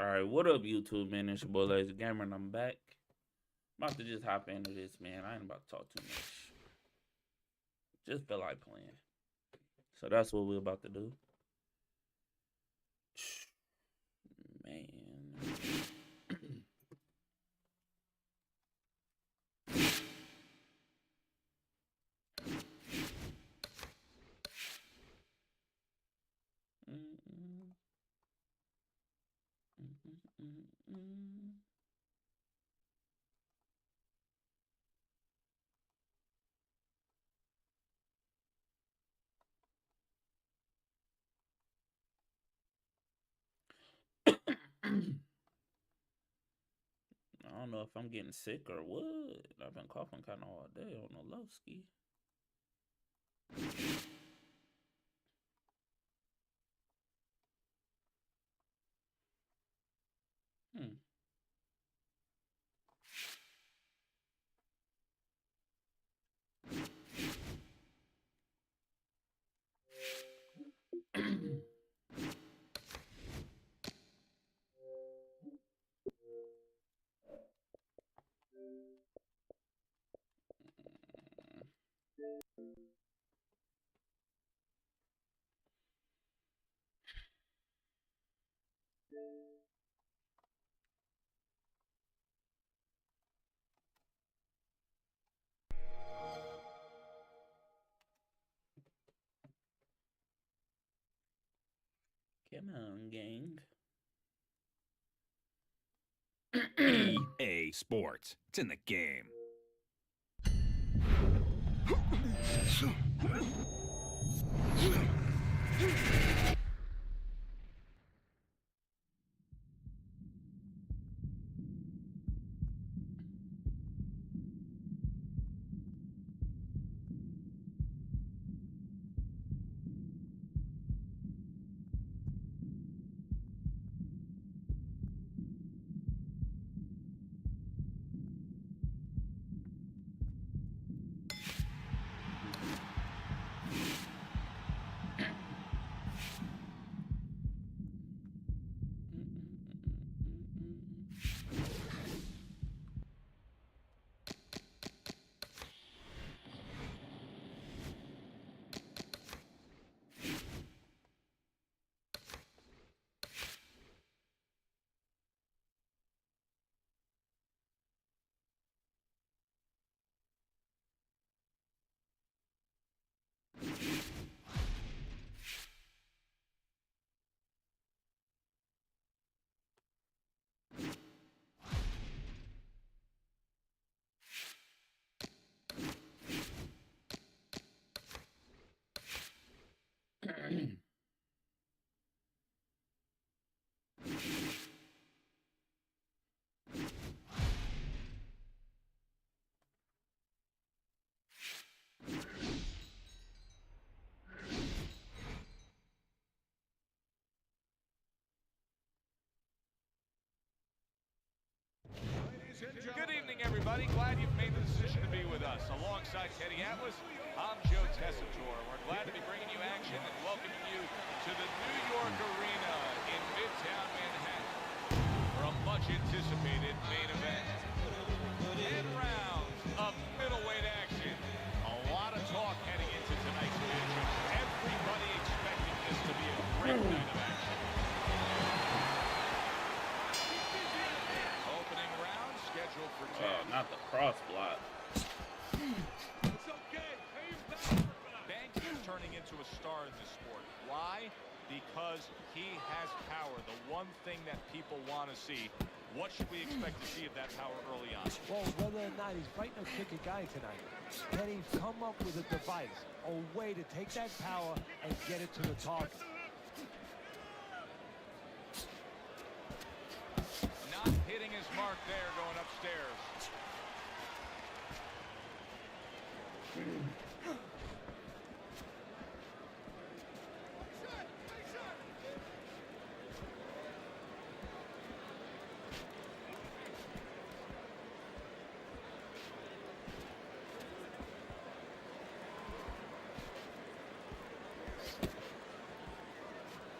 All right, what up, YouTube, man? It's your boy Lazy Gamer, and I'm back. About to just hop into this, man. I ain't about to talk too much. Just feel like playing. So that's what we're about to do. Man. I don't know if I'm getting sick or what. I've been coughing kind of all day on the low ski. Come on, gang. EA Sports. It's in the game. Good evening, everybody. Glad you've made the decision to be with us. Alongside Teddy Atlas, I'm Joe Tessitore. We're glad to be bringing you action and welcoming you to the New York Arena in Midtown Manhattan for a much-anticipated main event. 10 rounds of middleweight action. A lot of talk heading into tonight's match. Everybody expecting this to be a great night of action. For 10. Not the cross block. Banks is turning into a star in this sport. Why? Because he has power, the one thing that people want to see. What should we expect to see of that power early on? Well, whether or not he's fighting or kick a guy tonight, Teddy's come up with a device, a way to take that power and get it to the target. Not hitting his mark there, going upstairs.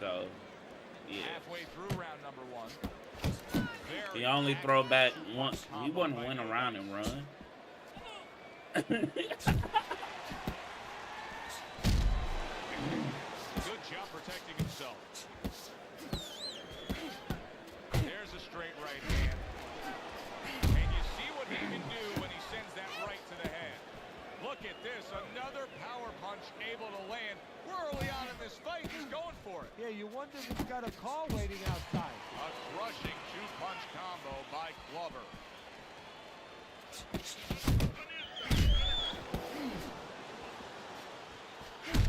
So, yeah. Halfway through round number one. Very He only throw back accurate once. two-punch He combo wouldn't by win Joe around Dice. and run. Good job protecting himself. There's a straight right hand. And you see what he can do when he sends that right to the head. Look at this, another power punch able to land. We're early on in this fight, he's going for it. Yeah, you wonder if he's got a car waiting outside. A crushing two-punch combo by Glover.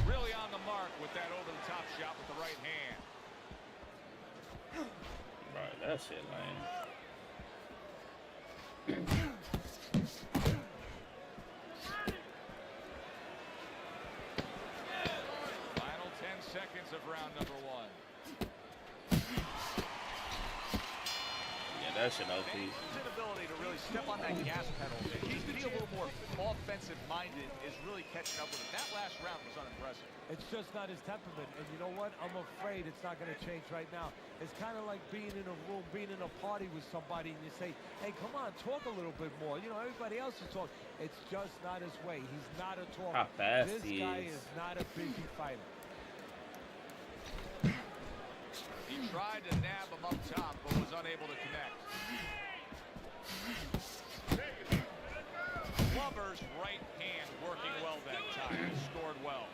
Really on the mark with that over-the-top shot with the right hand. Right, that shit lame. Final 10 seconds of round number one. Yeah, that shit OP. His inability to really step on that gas pedal and be a little more offensive-minded is really catching up with him. That last round was unimpressive. It's just not his temperament. And you know what? I'm afraid it's not going to change right now. It's kind of like being in a room, being in a party with somebody, and you say, hey, come on, talk a little bit more. You know, everybody else is talking. It's just not his way. He's not a talker. How fast this he guy is. is not a busy fighter. He tried to nab him up top, but was unable to connect. Glover's right hand working well that time. Scored well.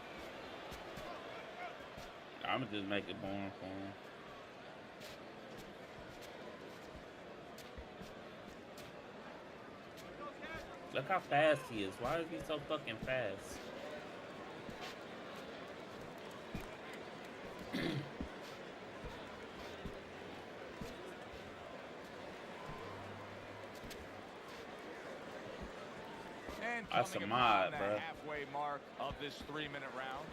I'ma just make it boring for him. Look how fast he is. Why is he so fucking fast? And That's coming a mod, upon bro. the halfway mark of this 3-minute round.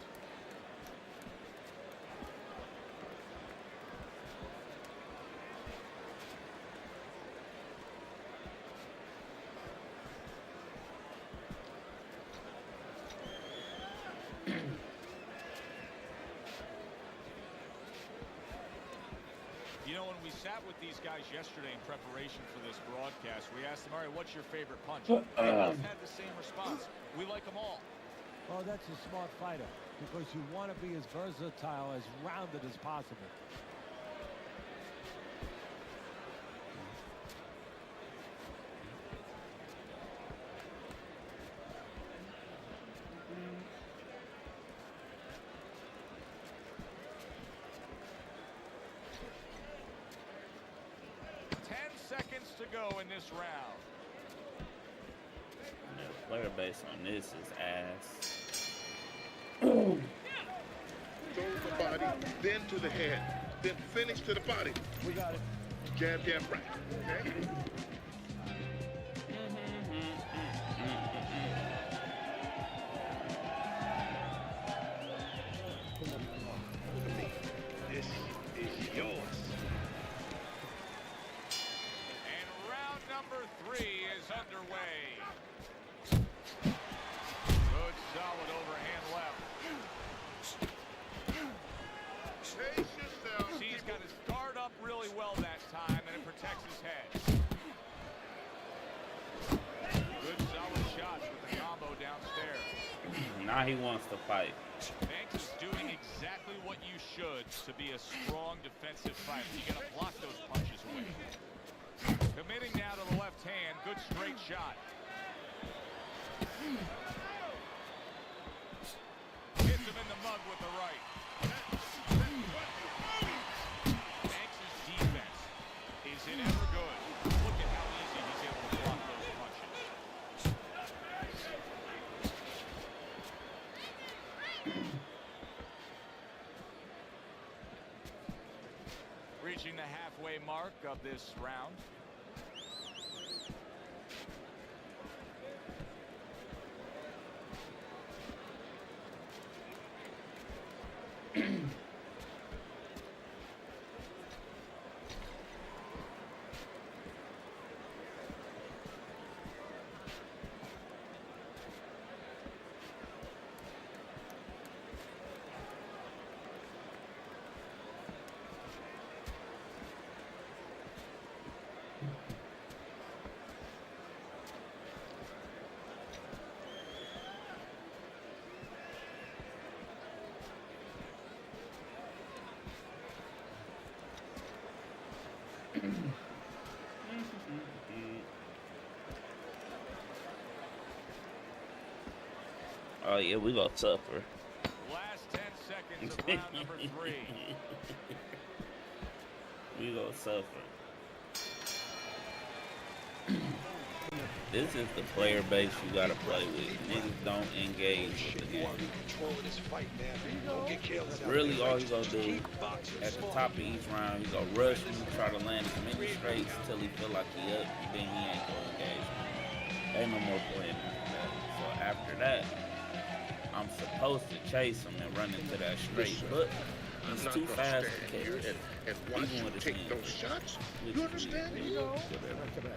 You know, when we sat with these guys yesterday in preparation for this broadcast, we asked them, all right, what's your favorite punch? They both had the same response. We like them all. Well, that's a smart fighter because you want to be as versatile, as rounded as possible. Seconds to go in this round. The player base on this is ass. Throw the body, then to the head, then finish to the body. We got it. Jab, jab, right. Okay? This is yours. And round number 3 is underway. Good, solid overhand left. Pace yourself. See, he's got his guard up really well that time, and it protects his head. Good, solid shots with the combo downstairs. Now he wants to fight. Banks is doing exactly what you should to be a strong defensive fighter. You got to block those punches away. Committing now to the left hand. Good straight shot. Hits him in the mug with the right. Banks' defense is it ever good? Look at how easy he's able to block those punches. Reaching the halfway mark of this round. Oh yeah, we gonna suffer. Last 10 seconds of round number 3. We gonna suffer. This is the player base you gotta play with. Niggas don't engage with the game. Really, all he gonna do at the top of each round, he gonna rush me, try to land as many straights till he feel like he up, and then he ain't gonna engage me. Ain't no more playing after that. So after that, I'm supposed to chase him and run into that straight, but I'm he's not too gonna fast stand to here catch. and watch Even you with his take hands. those shots. Which You understand? we-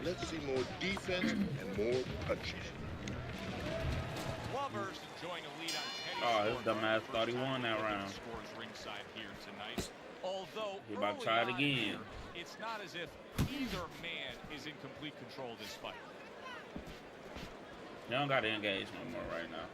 Let's see more defense and more punches. Lovers enjoying a lead on Teddy. Oh, his Scorecard. dumbass First thought he time won that looking at round. Scores ringside here tonight. Although He about to early try it on again. here, it's not as if either man is in complete control of this fight. You don't gotta engage no more right now.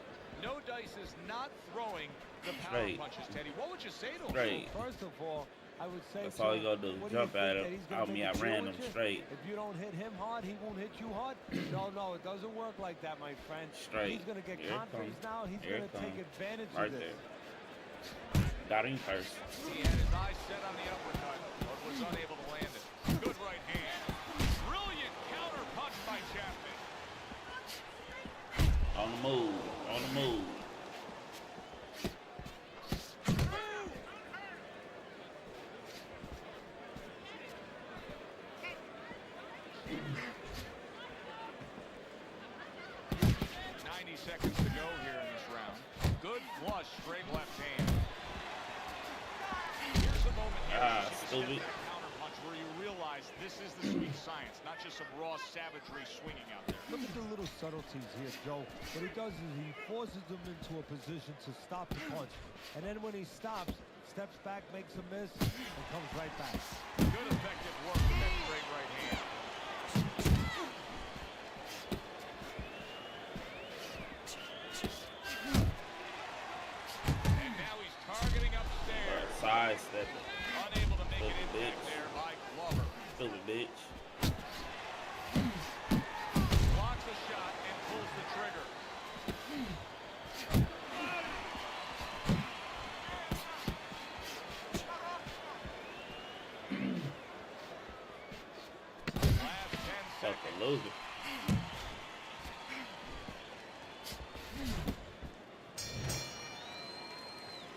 No Dice is not throwing the power Straight. punches, Teddy. What would you say to him? Straight. First of all, I would say That's all to you gotta do. what Jump you at think, him. that he's gonna I mean, make I a deal ran with him you? straight. If you don't hit him hard, he won't hit you hard. No, it doesn't work like that, my friend. Straight. He's gonna get Here it confidence comes. now. He's Here gonna it take comes. advantage Right of this. there. Got him first. He had his eyes set on the uppercut, but was unable to land it. Good right hand. Brilliant counter punch by Chapman. On the move. On the move. Seconds to go here in this round. Good flush, straight left hand. Here's a moment here Ah, to see the stupid. step back counter punch where you realize this is the sweet science, not just some raw savagery swinging out there. Look at the little subtleties here, Joe. What he does is he forces them into a position to stop the punch. And then when he stops, steps back, makes a miss, and comes right back. Good effective work with that straight right hand. And now he's targeting upstairs. Sidestep. Unable to make an Stupid impact bitch. there by Glover. Stupid bitch. Blocks the shot and pulls the trigger. Last 10 Fucking seconds. loser.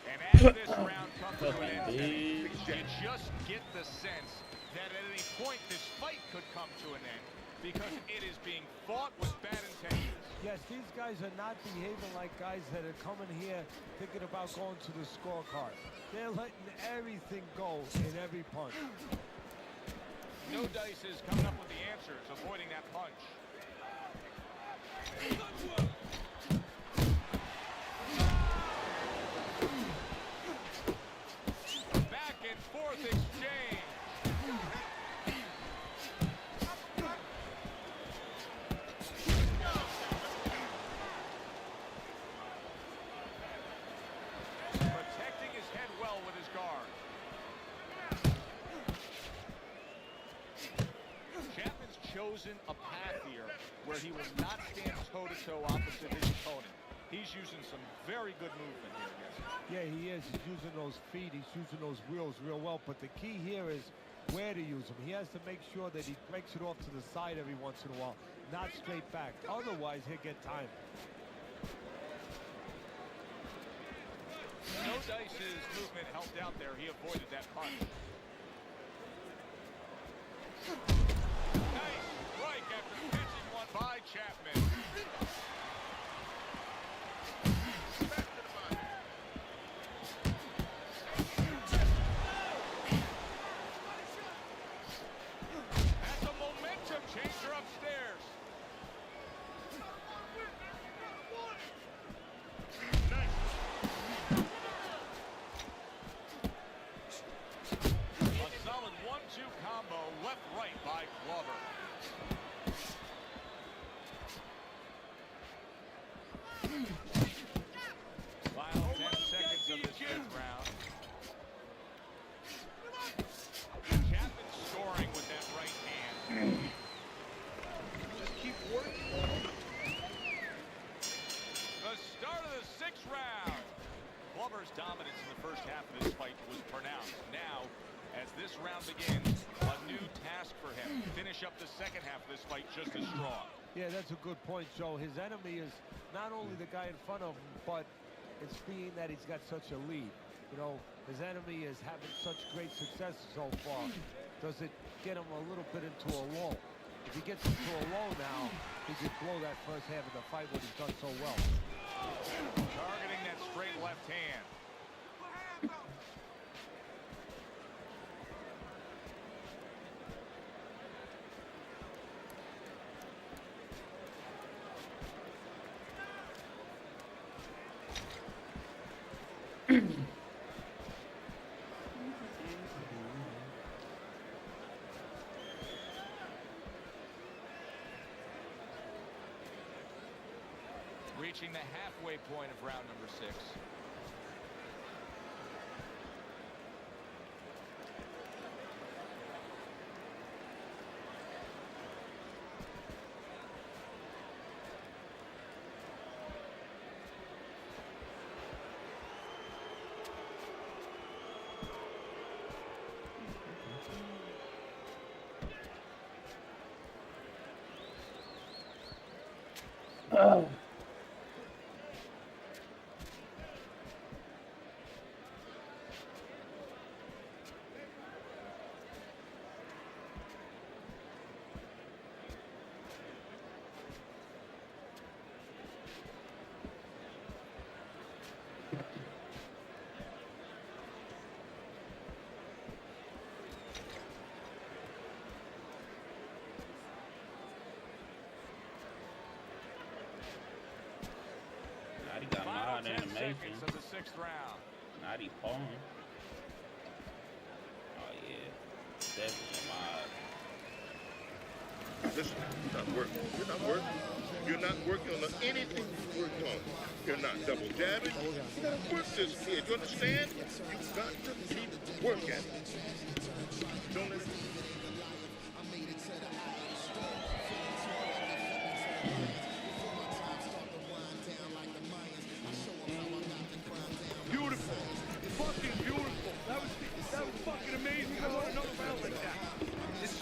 And as this round comes to an Fucking end, bitch. you just get the sense that at any point this fight could come to an end because it is being fought with bad intentions. Yes, these guys are not behaving like guys that are coming here thinking about going to the scorecard. They're letting everything go in every punch. No Dice is coming up with the answers, avoiding that punch. Back and forth exchange. Protecting his head well with his guard. Chapman's chosen a path here where he will not stand toe-to-toe opposite his opponent. He's using some very good movement here, I guess. Yeah, he is. He's using those feet. He's using those wheels real well. But the key here is where to use them. He has to make sure that he breaks it off to the side every once in a while, not straight back. Otherwise, he'll get time. No Dice's movement helped out there. He avoided that punch. Nice strike after catching one by Chapman. Back to the body. That's a momentum changer upstairs. A solid 1-2 combo, left-right by Glover. Final 10 seconds of this fifth round. Chapman scoring with that this fight was pronounced. Now, as this round begins, a new task for him. Finish up the second half of this fight just as strong. Yeah, that's a good point, Joe. His enemy is not only the guy in front of him, but it's being that he's got such a lead. You know, his enemy is having such great success so far. Does it get him a little bit into a lull? If he gets into a lull now, he could blow that first half of the fight what he's done so well. Targeting that straight left hand. Reaching the halfway point of round number 6. He got Final mod 10 animation. seconds of the 6th round. Not he pulling. Oh yeah, definitely mod. Listen, you're not working. You're not working. You're not working on anything you worked on. You're not double jabbing. You gotta work this kid. You understand? You've got to keep working. Don't let it. Beautiful. Fucking beautiful. That was fucking amazing. I want another round like that. This is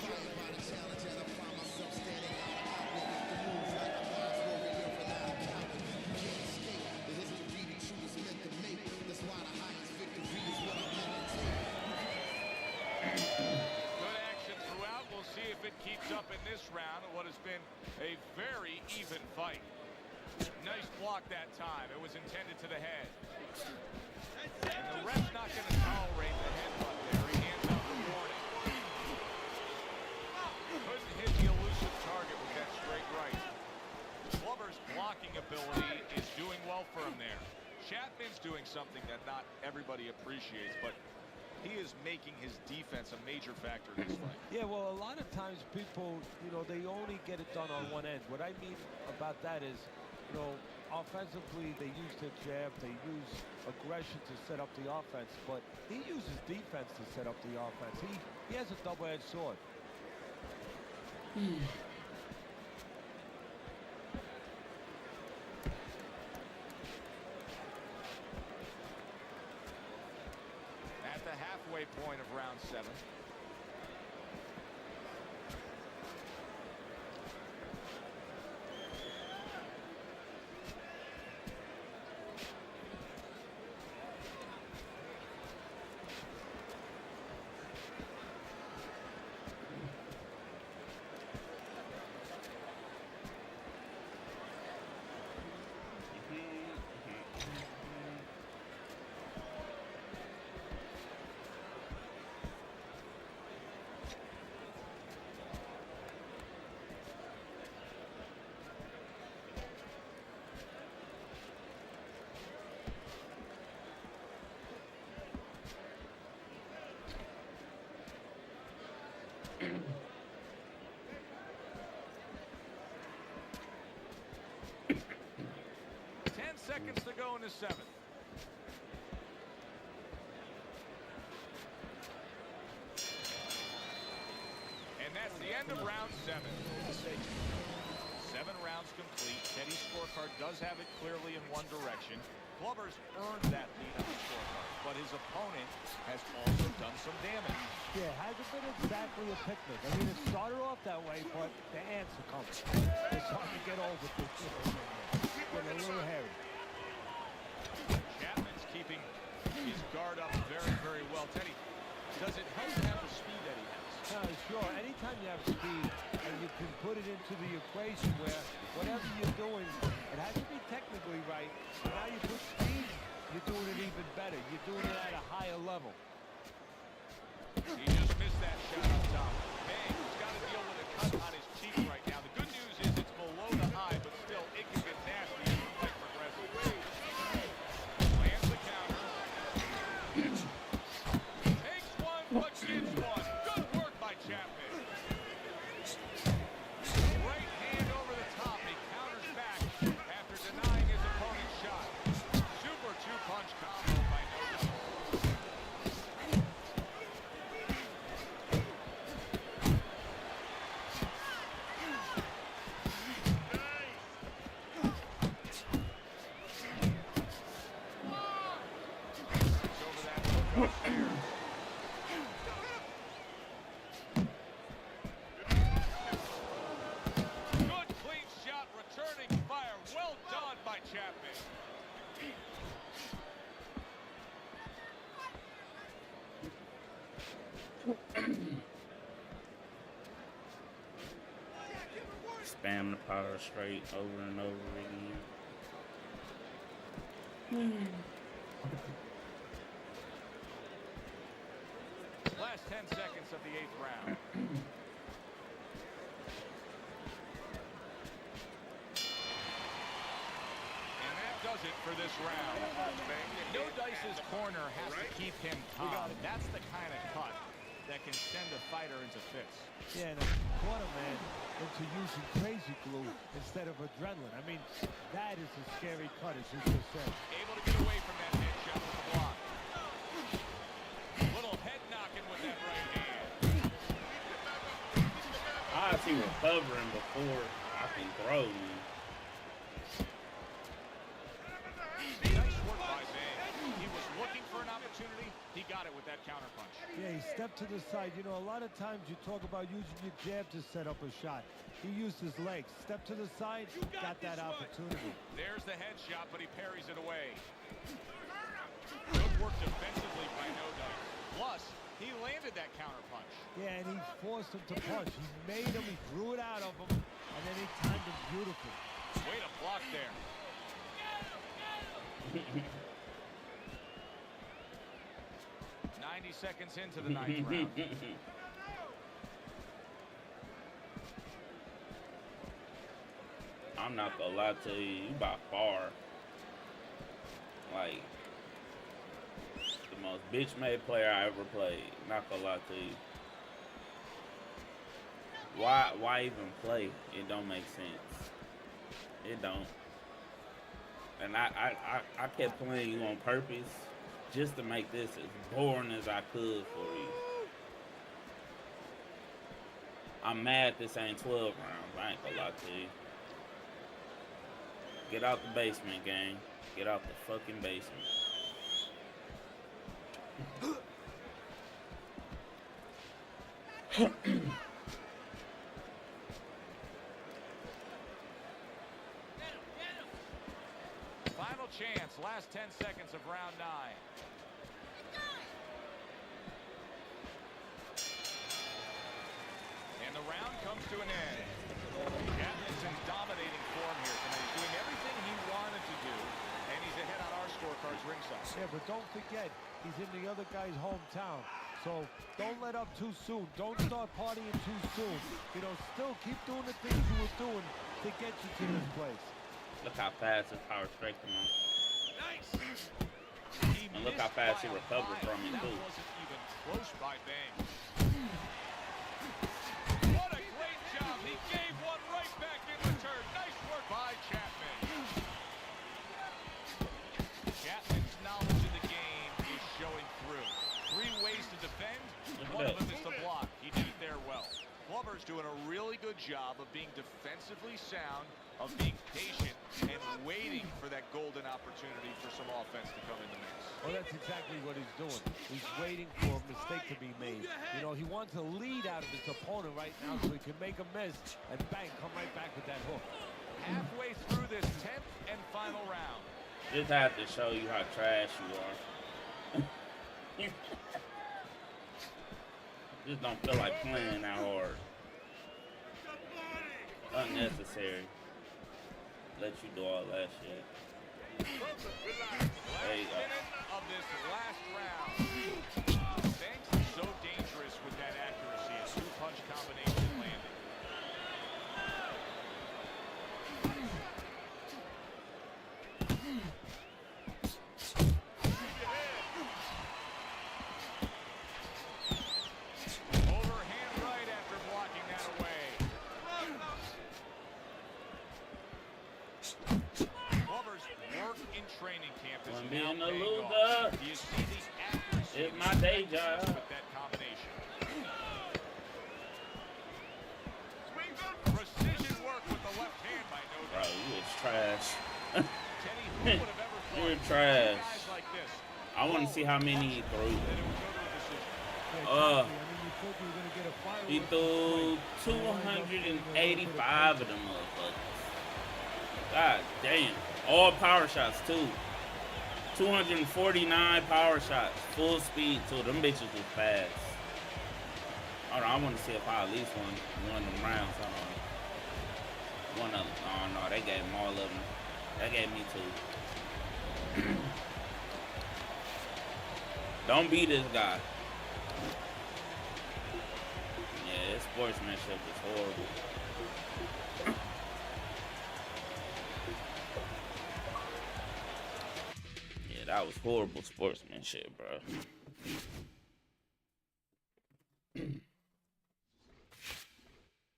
Good action throughout. We'll see if it keeps up in this round. What has been a very even fight. Nice block that time. It was intended to the head. And the ref's not going to tolerate the headbutt there. He hands out the warning. Couldn't hit the elusive target with that straight right. Glover's blocking ability is doing well for him there. Chapman's doing something that not everybody appreciates, but he is making his defense a major factor in this fight. Yeah, well, a lot of times people, you know, they only get it done on one end. What I mean about that is, you know, offensively, they use the jab, they use aggression to set up the offense, but he uses defense to set up the offense. He has a double-edged sword. At the halfway point of round 7. Seconds to go in the 7th. And that's the end of round 7. 7 rounds complete. Teddy's scorecard does have it clearly in one direction. Clubbers earned that lead on the scorecard, but his opponent has also done some damage. Yeah, hasn't been exactly a picnic. I mean, it started off that way, but the ants are coming. It's hard to get over this. Getting a little hairy. Chapman's keeping his guard up very, very well. Teddy, does it help to have the speed that he has? Sure. Anytime you have speed and you can put it into the equation where whatever you're doing, it has to be technically right. Now you put speed, you're doing it even better. You're doing it at a higher level. He just missed that shot up top. Bang's got to deal with a cut on his cheek right now. The good news is it's below the eye, but still, it can get nasty as the fight progresses. Lands the counter. Takes one, but gives one. Good work by Chapman. Right hand over the top. He counters back after denying his opponent's shot. Super two-punch combo by No Doubt. Good clean shot, returning fire. Well done by Chapman. Spam the power straight over and over again. Last 10 seconds of the 8th round. And that does it for this round. No Dice's corner has to keep him calm. That's the kind of cut that can send a fighter into fits. Yeah, and a quarter man into using crazy glue instead of adrenaline. I mean, that is a scary cut, as you just said. Able to get away from that head shot with the block. Little head knocking with that right hand. I see recovering before I can throw you. Nice work by Bang. He was looking for an opportunity. He got it with that counterpunch. Yeah, he stepped to the side. You know, a lot of times you talk about using your jab to set up a shot. He used his legs. Step to the side, got that opportunity. There's the head shot, but he parries it away. Good work defensively by No Dice. Plus, he landed that counterpunch. Yeah, and he forced him to punch. He made him, he drew it out of him, and then he timed him beautifully. Way to block there. 90 seconds into the 9th round. I'm not gonna lie to you, you by far, like, the most bitch-made player I ever played. Not gonna lie to you. Why even play? It don't make sense. It don't. And I kept playing you on purpose just to make this as boring as I could for you. I'm mad this ain't 12 rounds. I ain't gonna lie to you. Get out the basement, gang. Get out the fucking basement. Final chance, last 10 seconds of round 9. And the round comes to an end. Chapman's in dominating form here tonight. He's doing everything he wanted to do, and he's ahead on our scorecards ringside. Yeah, but don't forget, he's in the other guy's hometown. So don't let up too soon. Don't start partying too soon. You know, still keep doing the things you were doing to get you to this place. Look how fast his power straight come on. Nice! And look how fast he recovered from it, too. That wasn't even close by Bang. What a great job. He gave one right back in return. Nice work by Chapman. Chapman's knowledge of the game is showing through. 3 ways to defend. One of them is to block. He did it there well. Clubber's doing a really good job of being defensively sound of being patient and waiting for that golden opportunity for some offense to come in the mix. Well, that's exactly what he's doing. He's waiting for a mistake to be made. You know, he wants a lead out of his opponent right now so he can make a miss and bang, come right back with that hook. Halfway through this 10th and final round. Just have to show you how trash you are. Just don't feel like playing that hard. Unnecessary. Let you do all that shit. There you Last go. minute of this last round. Banks is so dangerous with that accuracy. A two-punch combination landing. Overhand right after blocking that away. Glover's work in training camp is When now being a paying loser, off. Do you see the accuracy it's and my day effectiveness job. with that combination? Precision work with the left hand by no Bro, doubt. you was trash. Teddy, who would have ever thought You're with trash. guys like this, I want to see how many he threw. that it would go to a decision? Yeah, exactly. I mean, you thought you were going to get a firework He threw display. 285 of them motherfuckers. God damn. All power shots, too. 249 power shots. Full speed, too. Them bitches was fast. Hold on, I want to see if I at least won one of them rounds. Hold on. One of them. Oh, no, they gave them all of them. They gave me two. Don't be this guy. Yeah, his sportsmanship is horrible. Yeah, that was horrible sportsmanship, bro.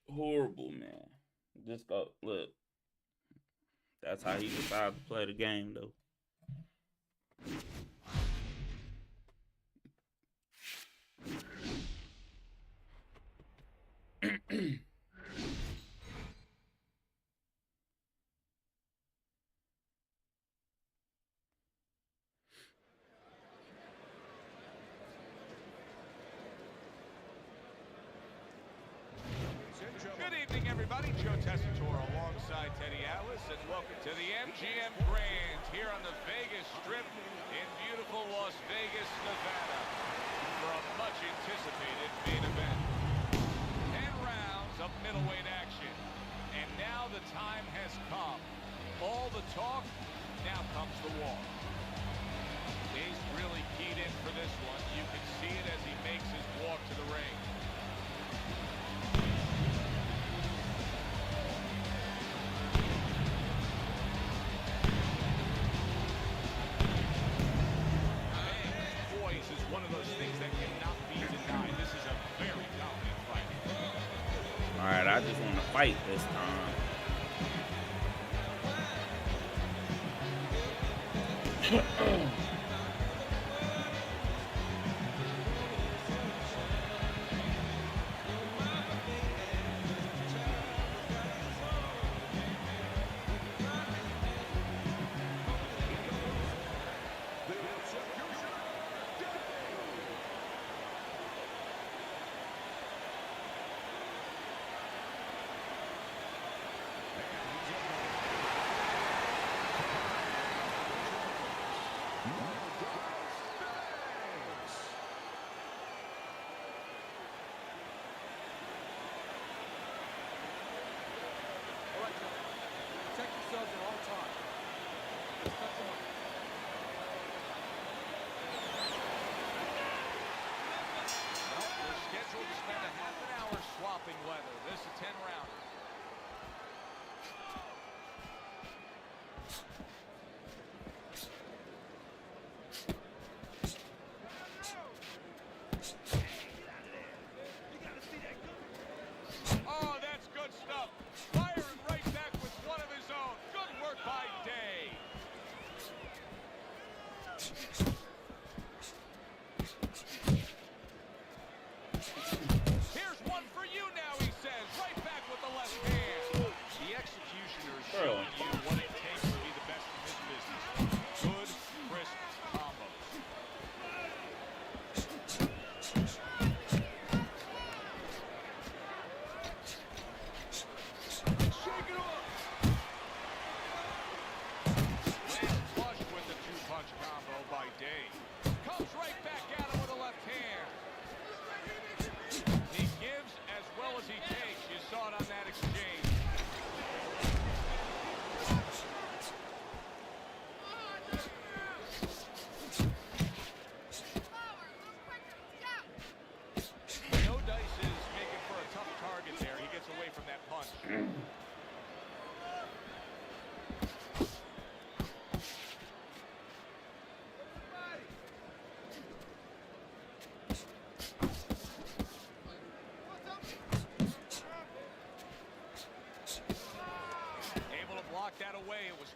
Horrible, man. Just go, look. That's how he decided to play the game, though. Good evening, everybody. Joe Tessitore alongside Teddy Atlas, and welcome to the MGM Grand here on the Vegas Strip in beautiful Las Vegas, Nevada, for a much-anticipated main event. 10 rounds of middleweight action, and now the time has come. All the talk, now comes the walk. He's really keyed in for this one. You can see it as he makes his walk to the ring. Poise is one of those things that cannot be denied. This is a very dominant fight. All right, I just want to fight this time.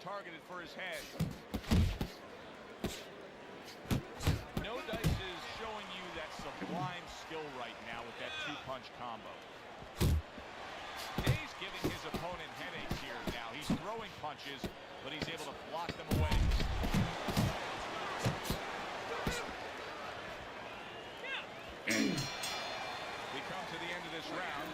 targeted for his head. No Dice is showing you that sublime skill right now with that two-punch combo. Day's giving his opponent headaches here now. He's throwing punches, but he's able to block them away. We come to the end of this round.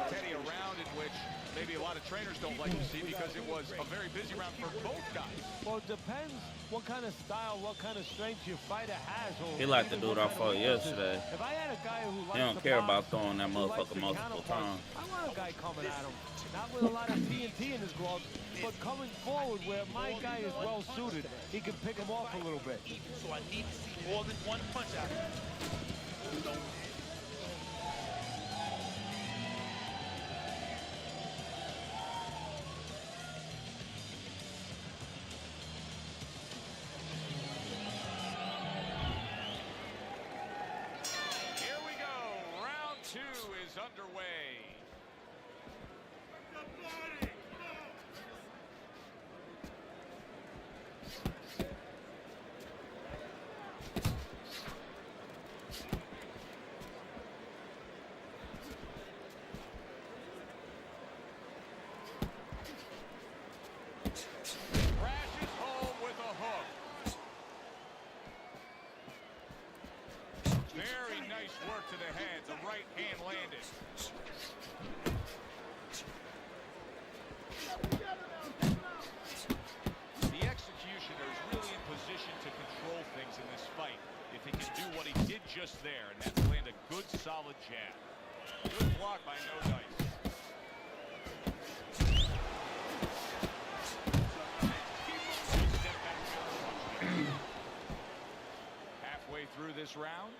Teddy, a round in which maybe a lot of trainers don't like to see because it was a very busy round for both guys. Well, it depends what kind of style, what kind of strength your fighter has. Or He like to even do it what off kind of for weaknesses. yesterday. If I had a guy who likes He don't to care box, about throwing that who likes motherfucker to multiple counterpunch, times. I want a guy coming at him, not with a lot of TNT in his gloves, but coming forward where my guy is well suited. He can pick him off a little bit. So I need to see more than one punch out of him. Here we go. Round 2 is underway. Crashes home with a hook. Very nice work to the head. The right hand landed. The executioner is really in position to control things in this fight if he can do what he did just there, and that's land a good solid jab. Good block by No Dice. Halfway through this round.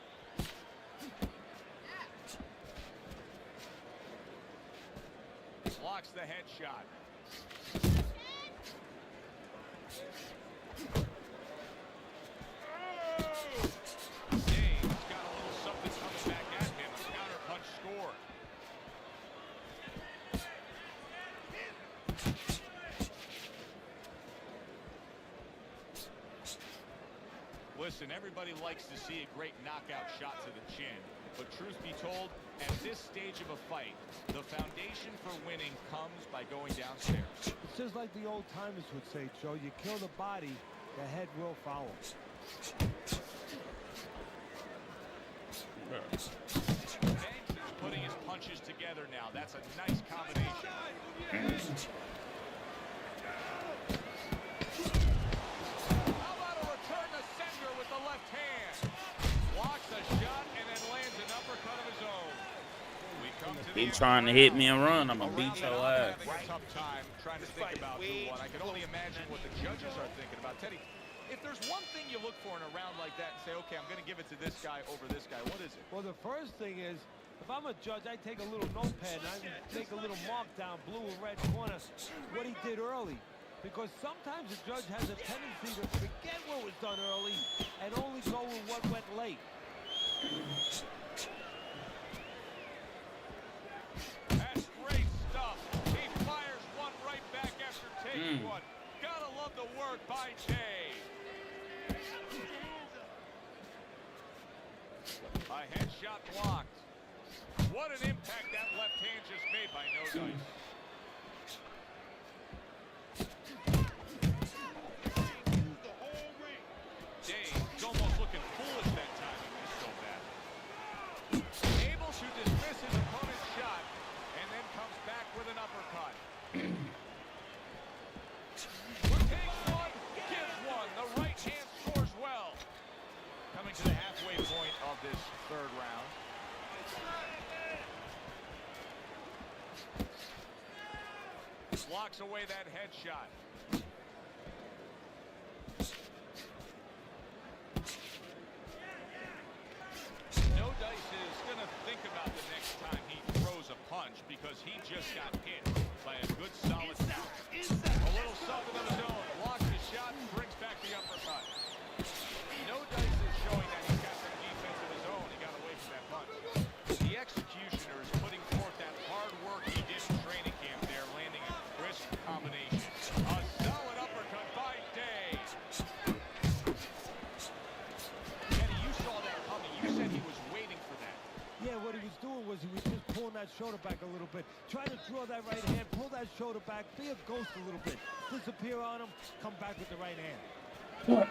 Blocks the headshot. Dave's got a little something coming back at him. A counter punch scored. Listen, everybody likes to see a great knockout shot to the chin. But truth be told, at this stage of a fight, the foundation for winning comes by going downstairs. It's just like the old timers would say, Joe, you kill the body, the head will follow. Banks is putting his punches together now. That's a nice combination. How about a return to sender with the left hand? Blocks a shot and then lands an uppercut of his own. We come to the He end of trying the to hit round. me and run. I'm A gonna beat round your that I'm ass. having a tough time trying to think about who won. I can only imagine what the judges are thinking about. Teddy, if there's one thing you look for in a round like that and say, okay, I'm going to give it to this guy over this guy, what is it? Well, the first thing is, if I'm a judge, I take a little notepad and I make a little mark down, blue or red corner, what he did early. Because sometimes a judge has a tendency to forget what was done early and only go with what went late. That's great stuff. He fires one right back after taking one. Gotta love the work by Tay. A headshot blocked. What an impact that left hand just made by No Dice. Dave's almost looking foolish that time. He missed so bad. Able to dismiss his opponent's shot and then comes back with an uppercut. Takes one, gives one. The right hand scores well. Coming to the halfway point of this third round. Blocks away that headshot. No Dice is going to think about the next time he throws a punch because he just got hit by a good solid counter. A little something of his own. Blocks the shot and brings back the uppercut. No Dice is showing that he's got some defense of his own. He got away from that punch. The executioner is putting forth that hard work he did in training camp there, landing a crisp combination. A solid uppercut Yeah, what he was doing was he was just pulling that shoulder back a little bit. Try to draw that right hand, pull that shoulder back, be a ghost a little bit. Disappear on him, come back with the right hand. All right.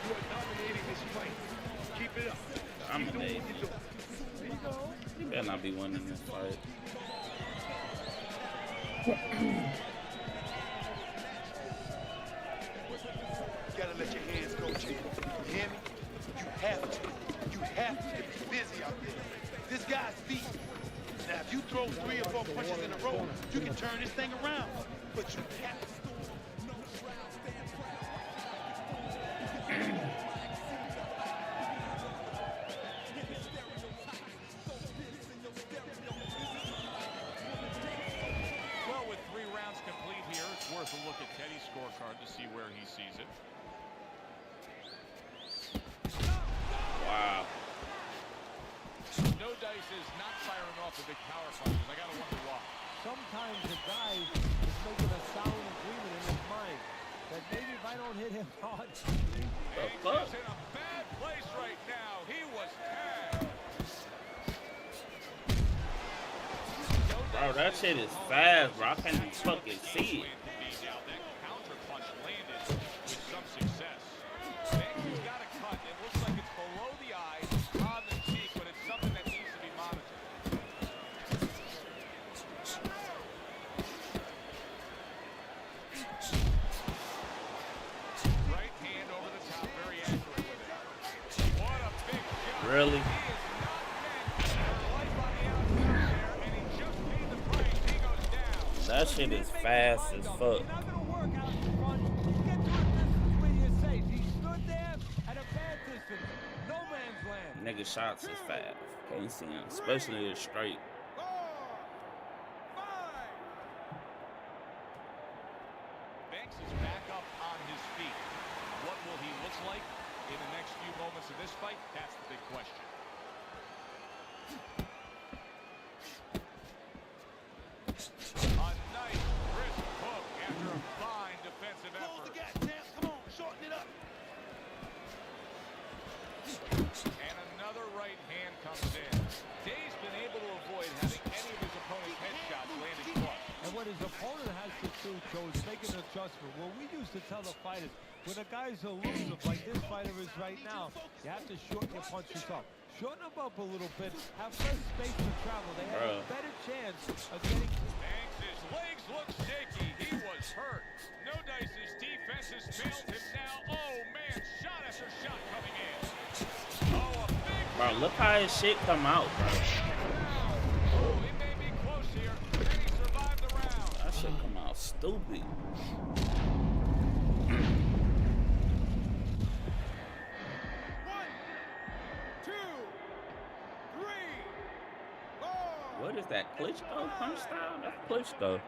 You are dominating this fight. Keep it up. I'm Keep doing amazed. what you're doing. There you go. He better not be winning this fight. You gotta let your hands go, champ. You hear me? You have to. You have to get busy out there. This guy's beat. Now, if you throw 3 or 4 punches in a row, you can turn this thing around. But you have to. Well, with 3 rounds complete here, it's worth a look at Teddy's scorecard to see where he sees it. Wow. No Dice is not firing off the big power punches. I gotta wonder why. Sometimes the guy is making a sound agreement in his mind that maybe if I don't hit him hard, fuck? He's in a bad place right now. He was tagged. Bro, that shit is fast, bro. I can't even fucking see it. That counter punch landed with some success. Banks has got a cut. It looks like it's below the eye, on the cheek, but it's something that needs to be monitored. Right hand over the top, very accurate with it. What a big shot. Really? He is not meant for life on the outside there, and he just paid the price. He goes down. That shit is fast as fuck. You're not gonna work out in front. Get to a distance where you're safe. He stood there at a bad distance. No man's land. Nigga shots is fast. Can't see him, especially the straight. 4, 5. Banks is back up on his feet. What will he look like in the next few moments of this fight? That's the big question. A nice, crisp hook after a fine defensive effort. Come on, shorten it up. And another right hand comes in. Day's been able to avoid having any of his opponent's headshots landed flush. And what his opponent has to do, Joe, is make an adjustment. Well, we used to tell the fighters, when a guy's elusive, like this fighter is right now, you have to shorten your punches up. Shorten them up a little bit, have less space to travel. They have a better chance of getting... Banks' legs look shaky. He was hurt. No Dice's defense has failed him now. Oh, man, shot after shot coming in. Oh, a big... Bro, look how his shit come out, bro. Oh, he may be close here. Can he survive the round? That shit come out stupid. 2, 3, 4. What is that, Klitschko punch style? That's Klitschko.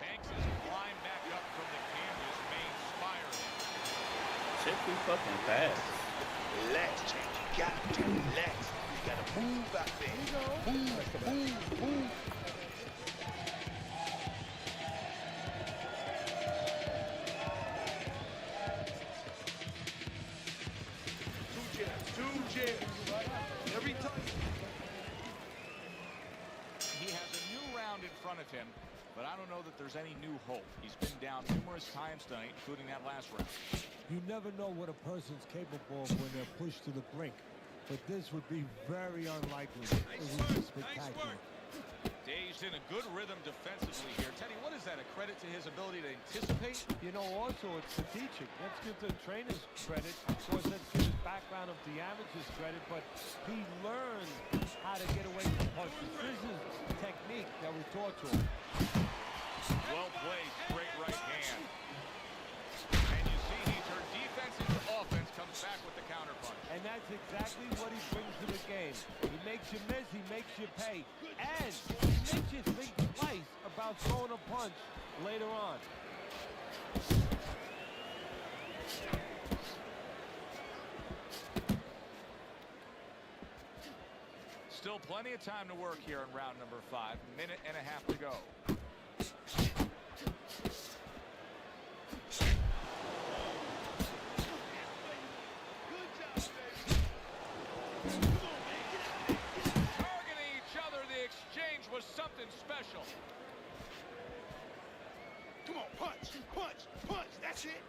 Banks is climbed back up from the canvas, may inspire him. Shit too fucking fast. Relax, champ. You got to relax. You gotta move out there. Move. Two jabs. Every time. He has a new round in front of him, but I don't know that there's any new hope. He's been down numerous times tonight, including that last round. You never know what a person's capable of when they're pushed to the brink. But this would be very unlikely. It would be spectacular. Day's in a good rhythm defensively here. Teddy, what is that, a credit to his ability to anticipate? You know, also it's the teaching. Let's give the trainers credit. Of course, let's give his background of the amateurs credit, but he learned how to get away from punches. This is technique that was taught to him. Well played, straight right hand. And you see he turned defense into offense, comes back with the counter punch. And that's exactly what he brings to the game. He makes you miss, he makes you pay. And he makes you think twice about throwing a punch later on. Still plenty of time to work here in round number 5. Minute and a half to go. Targeting each other, the exchange was something special. Come on, punch, punch, punch. That's it.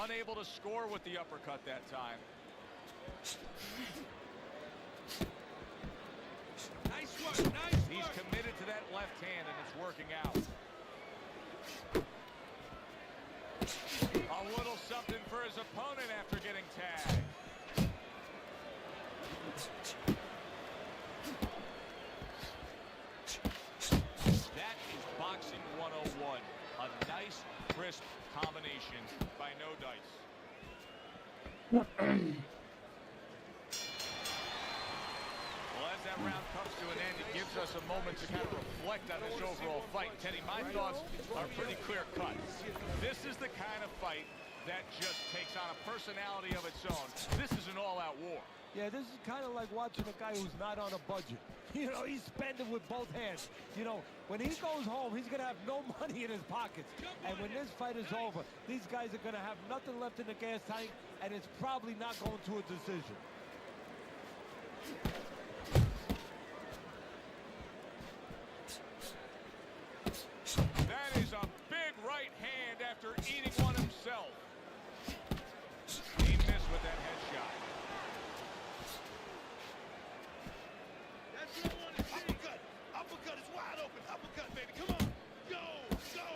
Unable to score with the uppercut that time. Nice work, nice work. He's committed to that left hand, and it's working out. A little something for his opponent after getting tagged. That is Boxing 101. A nice, crisp combination by No Dice. Well, as that round comes to an end, it gives us a moment to kind of reflect on this overall fight. Teddy, my thoughts are pretty clear-cut. This is the kind of fight that just takes on a personality of its own. This is an all-out war. Yeah, this is kind of like watching a guy who's not on a budget. You know, he's spending with both hands. You know, when he goes home, he's going to have no money in his pockets. And when this fight is over, these guys are going to have nothing left in the gas tank, and it's probably not going to a decision. That is a big right hand after eating one himself. He missed with that headshot. That's what I want to see. Uppercut. Uppercut is wide open. Uppercut, baby. Come on. Go. Go.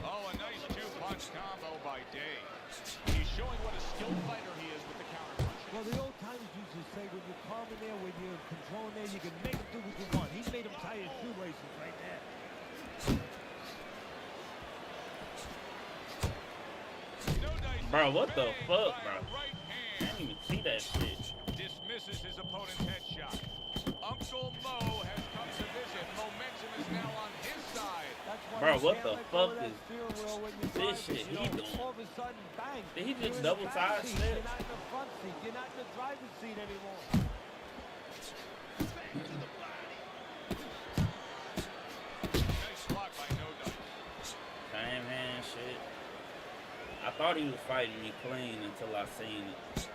Oh, a nice two-punch combo by Day. He's showing what a skilled fighter he is with the counterpunch. Well, the old timers used to say when you're calm in there, when you're in control in there, you can make him do what you want. He made him tie his shoelaces right there. No Dice Bro, what the banged fuck, by bro? a right I hand. didn't even see that shit. Dismisses his opponent's headshot. Uncle Mo has come to visit. Momentum is now on his side. That's why Bro, you what can't the let go fuck of that is steering wheel when you're this driving, shit you he know, doing? all of a sudden, bang. Did he you're just in the double back side seat. step? You're not in the front seat. You're not in the driver's seat anymore. Nice block by No Dice. Same hand shit. I thought he was fighting me clean until I seen it.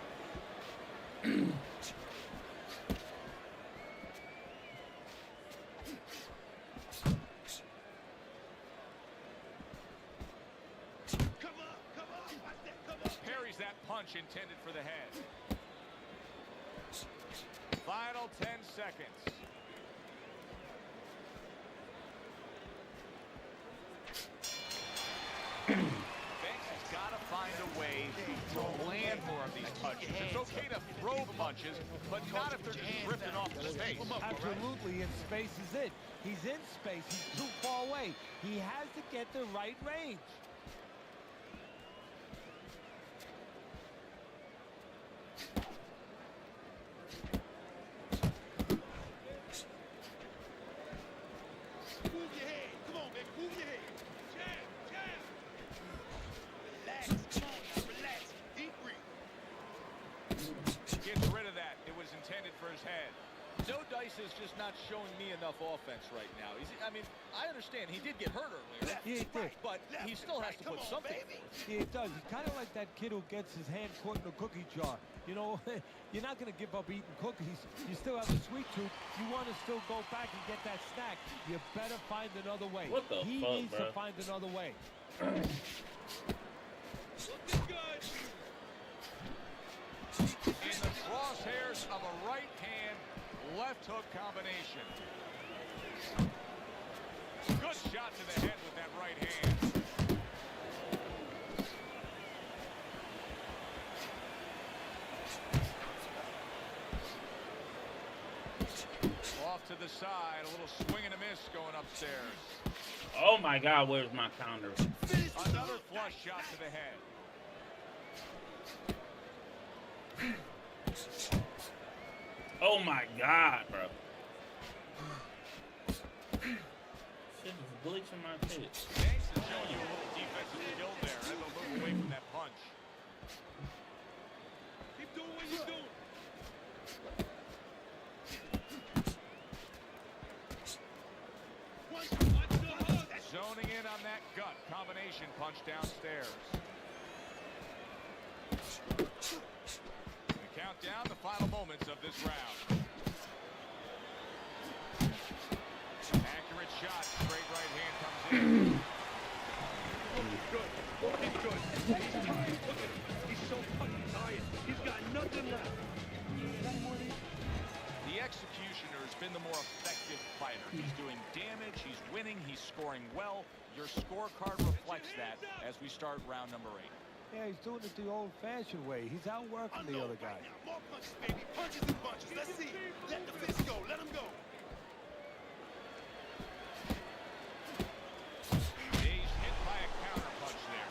Come on. Come on. Watch that. Come on. Parries that punch intended for the head. Final 10 seconds. Banks has got to find a way to land more of these punches. It's okay to throw punches, but not if they're just drifting off the face. Absolutely, and space is it. He's in space. He's too far away. He has to get the right range. Move your head. Come on, baby. Move your head. Jab, jab. Relax. Come on now. Relax. Deep breathe. Gets rid of that. It was intended for his head. No Dice is just not showing me enough offense right now. I mean, I understand he did get hurt earlier, Left, Yeah, he did. but he still has to Come put on, something. baby. Yeah, it does. He's kind of like that kid who gets his hand caught in a cookie jar. You know, you're not going to give up eating cookies. You still have a sweet tooth. You want to still go back and get that snack. You better find another way. What the he fuck, needs bro? to find another way. Looking good. In the crosshairs of a right hand, left hook combination. Good shot to the head with that right hand. Off to the side, a little swing and a miss going upstairs. Oh my God, where's my counter? Another flush shot to the head. Oh my God, bro. Shit is glitching my shit. Banks is showing you a little defensive skill there as he'll move away from that punch. Keep doing what you're doing. Watch the hook. Zone honing in on that gut combination punch downstairs. The countdown, the final moments of this round. Accurate shot, straight right hand comes in. He's good. He's good. He's tired. Look at him. He's so fucking tired. He's got nothing left. The Executioner has been the more effective fighter. He's doing damage, he's winning, he's scoring well. Your scorecard reflects that as we start round number 8. Yeah, he's doing it the old-fashioned way. He's outworking the other guy. More punches, baby. Punches and punches. Let's see. Let the fist go. Let him go. He's hit by a counter punch there.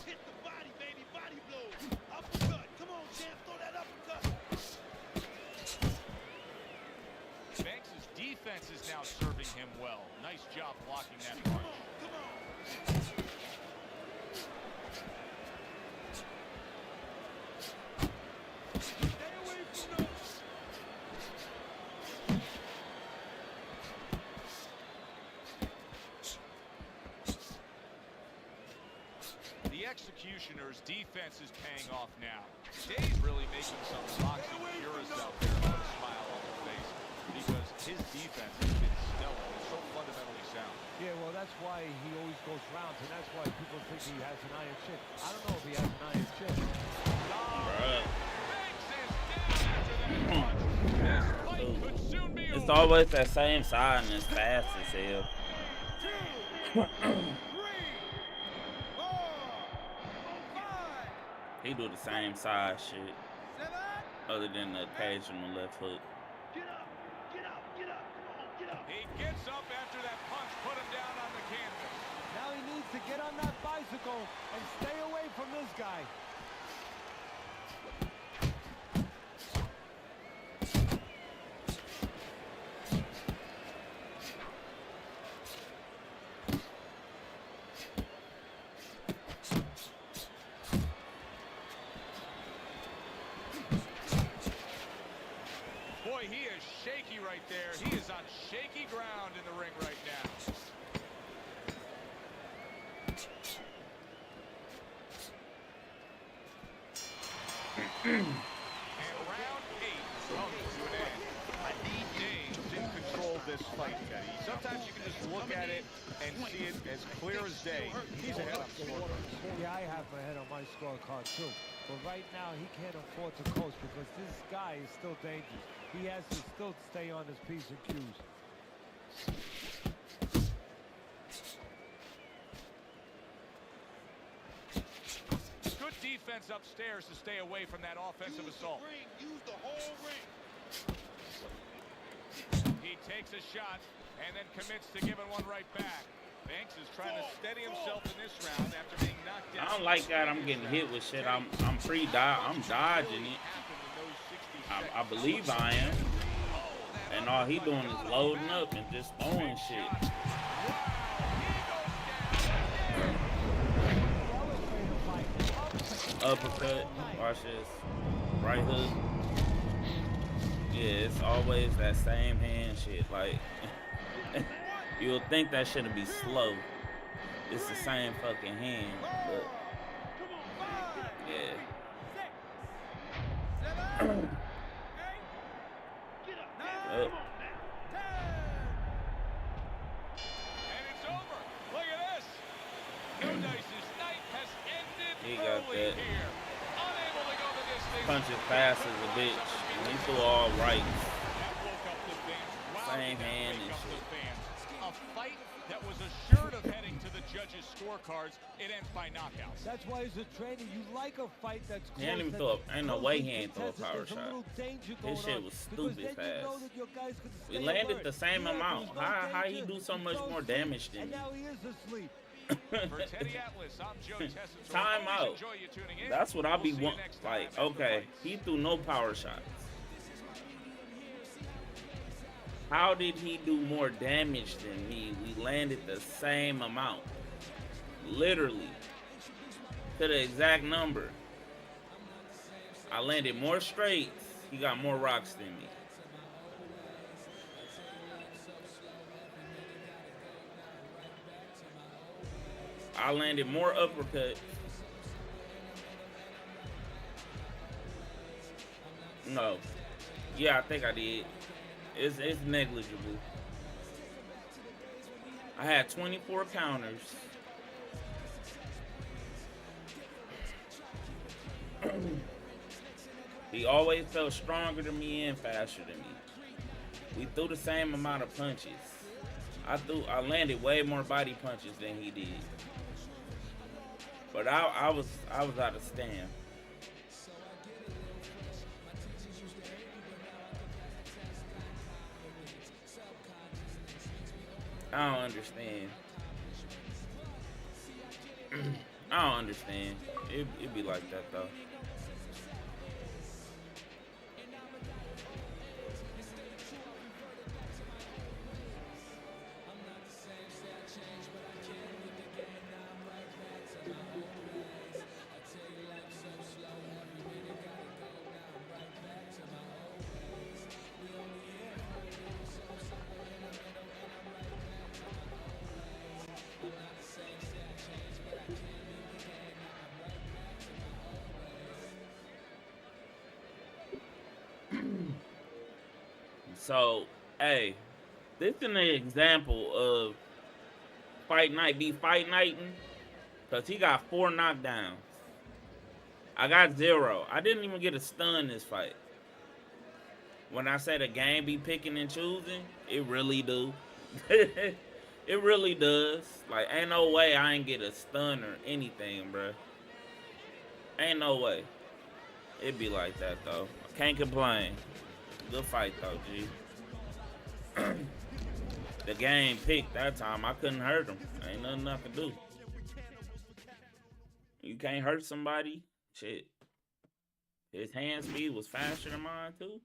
Hit the body, baby. Body blow. Uppercut. Come on, champ. Throw that uppercut. Banks' defense is now serving him well. Nice job blocking that punch. Come on. Stay away from those. The Executioner's defense is paying off now. Dave's really making some boxing purists out there put a smile on their face because his defense has been stellar. It's so fundamentally sound. Yeah, well, that's why he always goes rounds, and that's why people think he has an iron chin. I don't know if he has an iron chin. Bruh. Banks is down after that punch. This fight could soon be It's over. always that same side and it's fast as hell. 2, 3, 4, 5, He do the same side shit, 7. other than the occasional left hook. Get up. Get up. Get up. Come on. Get up. He gets up after that punch, put him down on the canvas. Now he needs to get on that bicycle and stay away from this guy. Boy, he is shaky right there. He is on shaky ground in the ring right now. And round 8 comes to an end. Dave's in control of this fight, Teddy. Sometimes you can just look at it and see it as clear as day. He's ahead on scorecard. Yeah, I have my head on my scorecard too. But right now, he can't afford to coast because this guy is still dangerous. He has to still stay on his P's and Q's. Good defense upstairs to stay away from that offensive assault. Ring. Use the whole ring. He takes a shot and then commits to giving one right back. Banks is trying to steady himself in this round after being knocked down. I don't like that. I'm getting hit with shit. I'm I'm dodging it. I believe I am. And all he doing is loading up and just throwing shit. Uppercut. Watch this. Right hook. Yeah, it's always that same hand shit. Like, you'll think that shouldn't be slow. It's the same fucking hand. But, yeah. 6, 7, 8, Up. 9, 10. And it's over. Look at this. No Dice's night has ended He got early that. here. Unable to go the distance. Punches fast as a bitch. And he threw all right. That woke up the fans. Wow, Same did that hand wake and up the shit. fans. A fight that was assured of heading to the judges' scorecards. It ends by knockouts. That's why as a trainer, you like a fight that's close. He ain't even that- throw up. Ain't no way he closely ain't throw a contested. power There's shot. A little danger His going shit on, was because stupid then you know fast. that your guys could We stay landed alert. the same Here, amount. there's no How he danger. do so He much goes more asleep, damage than and me? now he is asleep. For Teddy Atlas, I'm Joe Tessitore. Time Always out. enjoy you tuning in. That's what I be We'll see you want. next time Like, after okay, fights. he threw no power shots. How did he do more damage than me? We landed the same amount. Literally. To the exact number. I landed more straights. He got more rocks than me. I landed more uppercuts. No. Yeah, I think I did. It's negligible. I had 24 counters. He always felt stronger than me and faster than me. We threw the same amount of punches. I landed way more body punches than he did. But I was out of stand. I don't understand. I don't understand. It be like that though. So, hey, this is an example of Fight Night be Fight Nighting, because he got 4 knockdowns. I got 0. I didn't even get a stun this fight. When I say the game be picking and choosing, it really do. It really does. Like, ain't no way I ain't get a stun or anything, bruh. Ain't no way. It be like that, though. I can't complain. Good fight, though, G. The game picked that time. I couldn't hurt him. Ain't nothing I could do. You can't hurt somebody? Shit. His hand speed was faster than mine, too.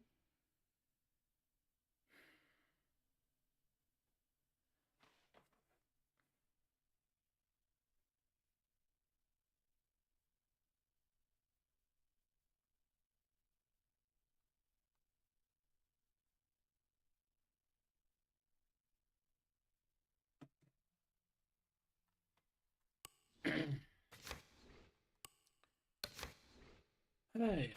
Hey.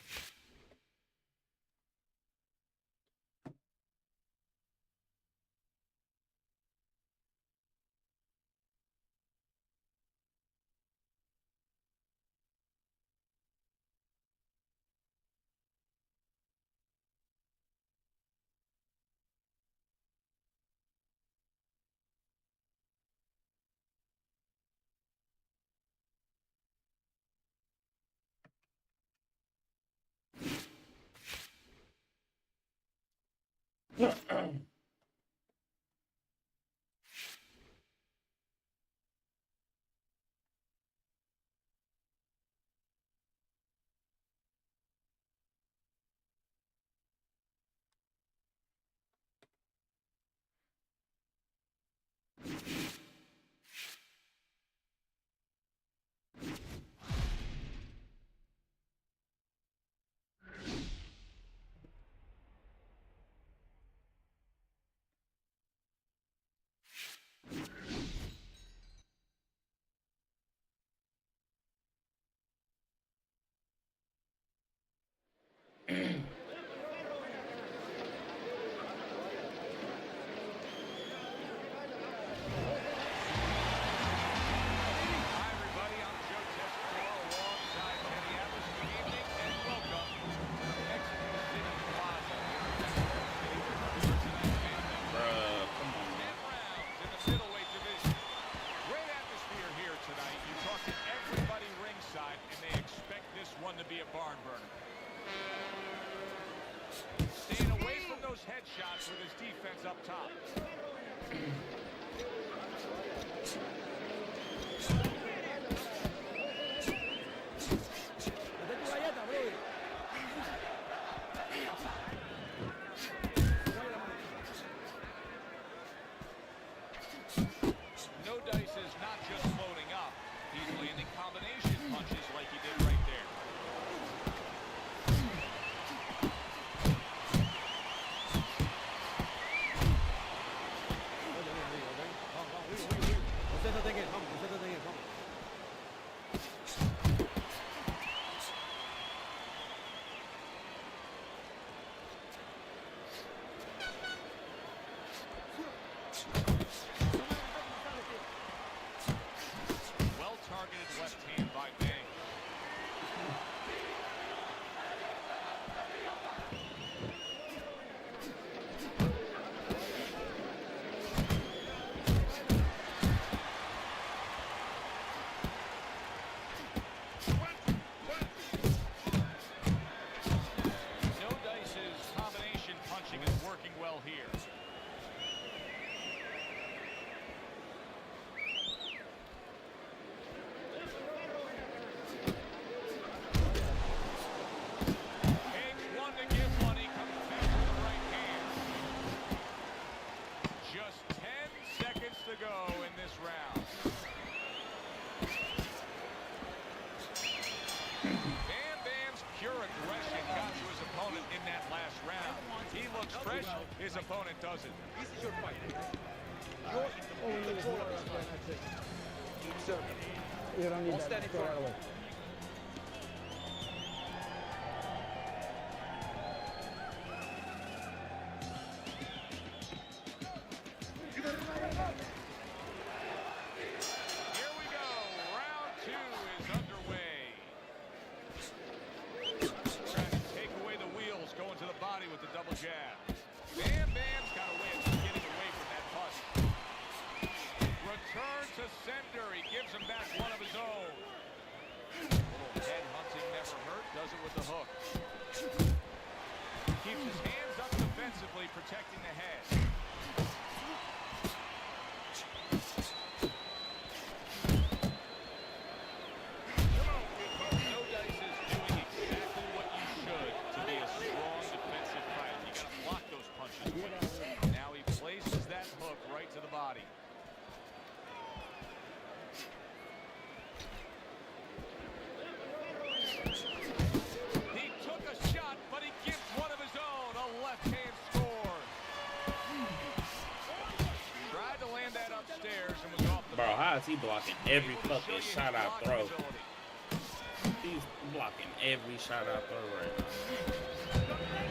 Headshots with his defense up top. No Dice is not just loading up. He's landing combination punches like he did right there. punching is working well here. Takes one to give one. He comes back with the right hand. Just 10 seconds to go in this round. Bam Bam's pure aggression got to his opponent in that last round. He looks fresh, his opponent doesn't. This is your fight. You're in control of this fight. Keep serving. You don't need Don't that. stand in Throw front that of away. Here we go. Round 2 is underway. Trying to take away the wheels, going to the body with the double jab. Bam Bam's got a way of getting away from that punch. Return to sender. He gives him back one of his own. Little head hunting never hurt. Does it with the hook. Keeps his hands up defensively, protecting the head. No Dice is doing exactly what you should to be a strong defensive fighter. You got to block those punches. Now he places that hook right to the body. He took a shot, but he gives one of his own. A left hand scores. Tried to land that upstairs and was off the Bro, mark. how is he blocking every Able to show fucking you his shot I blocking throw? ability. He's blocking every shot I throw right now.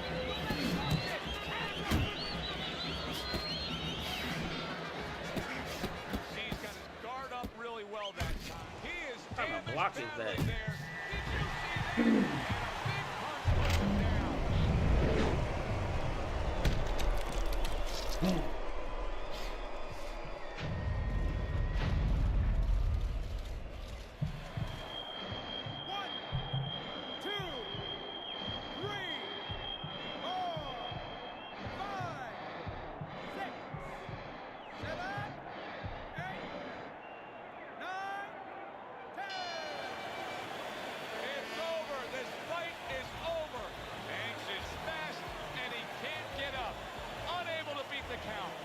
He's got his guard up really well that time. He is What kind of damaged block is badly that? there. Did you see that? And a big punch puts him down. One, two, three, four, five, six, seven, eight, nine, 10. It's over. This fight is over. Banks is smashed, and he can't get up. Unable to beat the count.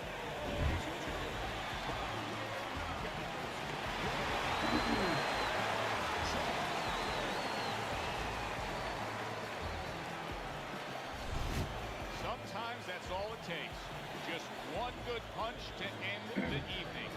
Sometimes that's all it takes. Just one good punch to end the evening.